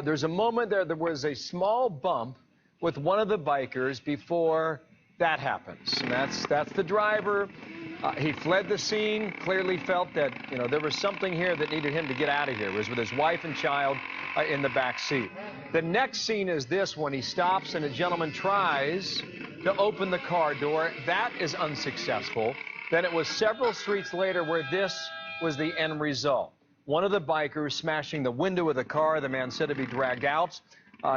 There's a moment there was a small bump with one of the bikers before that happens. And that's the driver. He fled the scene, clearly felt that, there was something here that needed him to get out of here. He was with his wife and child in the back seat. The next scene is this one. He stops and a gentleman tries to open the car door. That is unsuccessful. Then it was several streets later where this was the end result. One of the bikers smashing the window of the car. The man said to be dragged out.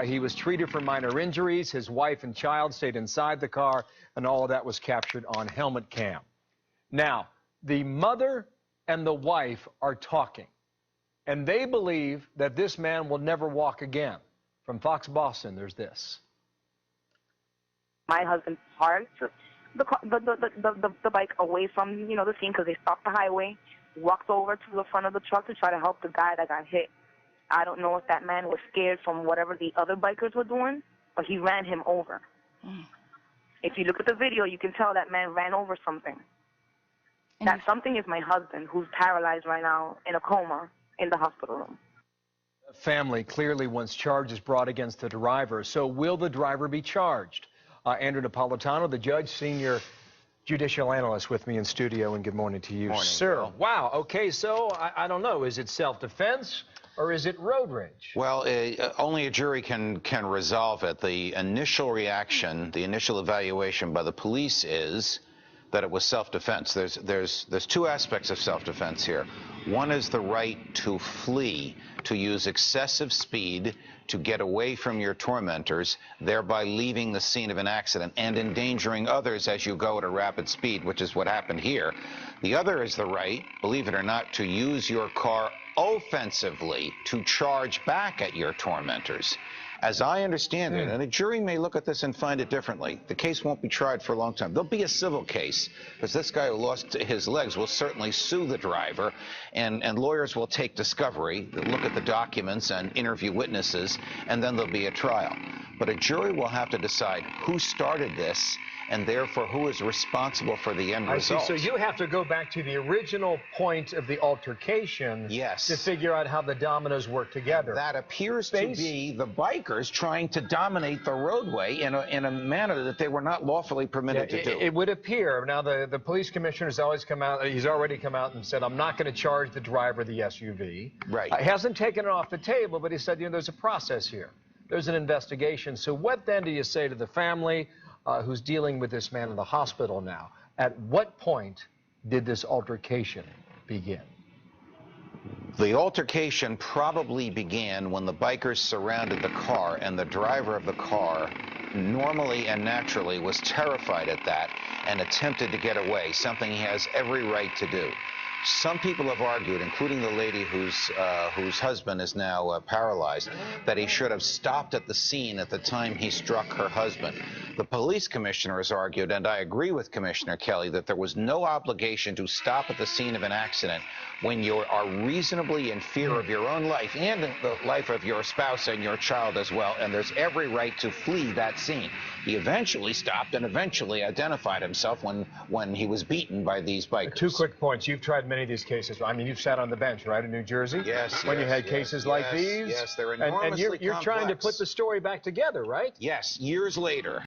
He was treated for minor injuries. His wife and child stayed inside the car, and all of that was captured on helmet cam. Now, the mother and the wife are talking, and they believe that this man will never walk again. From Fox Boston, there's this. My husband parked the bike away from, the scene because they stopped the highway, walked over to the front of the truck to try to help the guy that got hit. I don't know if that man was scared from whatever the other bikers were doing, but he ran him over. If you look at the video, you can tell that man ran over something. That something is my husband, who's paralyzed right now in a coma in the hospital room. The family clearly wants charges brought against the driver. So will the driver be charged? Andrew Napolitano, the judge, senior judicial analyst with me in studio, and good morning to you, sir. Bill. Wow. Okay, so I don't know. Is it self-defense or is it road rage? Well, only a jury can resolve it. The initial reaction, the initial evaluation by the police is that it was self-defense. There's two aspects of self-defense here. One is the right to flee, to use excessive speed to get away from your tormentors, thereby leaving the scene of an accident and endangering others as you go at a rapid speed, which is what happened here. The other is the right, believe it or not, to use your car offensively to charge back at your tormentors. As I understand it, and a jury may look at this and find it differently, the case won't be tried for a long time. There'll be a civil case, because this guy who lost his legs will certainly sue the driver, and lawyers will take discovery, look at the documents and interview witnesses, and then there'll be a trial. But a jury will have to decide who started this, and therefore who is responsible for the end result. I see. So you have to go back to the original point of the altercation, yes, to figure out how the dominoes work together. That appears to be the bikers trying to dominate the roadway in a manner that they were not lawfully permitted to do. It would appear. Now, the police commissioner has always come out, he's already come out and said, I'm not going to charge the driver of the SUV. Right. He hasn't taken it off the table, but he said, there's a process here. There's an investigation. So what then do you say to the family who's dealing with this man in the hospital now? At what point did this altercation begin? The altercation probably began when the bikers surrounded the car, and the driver of the car normally and naturally was terrified at that and attempted to get away, something he has every right to do. Some people have argued, including the lady whose husband is now paralyzed, that he should have stopped at the scene at the time he struck her husband. The police commissioner has argued, and I agree with Commissioner Kelly, that there was no obligation to stop at the scene of an accident when you are reasonably in fear of your own life and the life of your spouse and your child as well, and there's every right to flee that scene. He eventually stopped and eventually identified himself when he was beaten by these bikers. 2 quick points. You've tried many of these cases. I mean, you've sat on the bench, right, in New Jersey? Yes. When you had cases like these? Yes, they're enormously and you're trying to put the story back together, right? Yes, years later.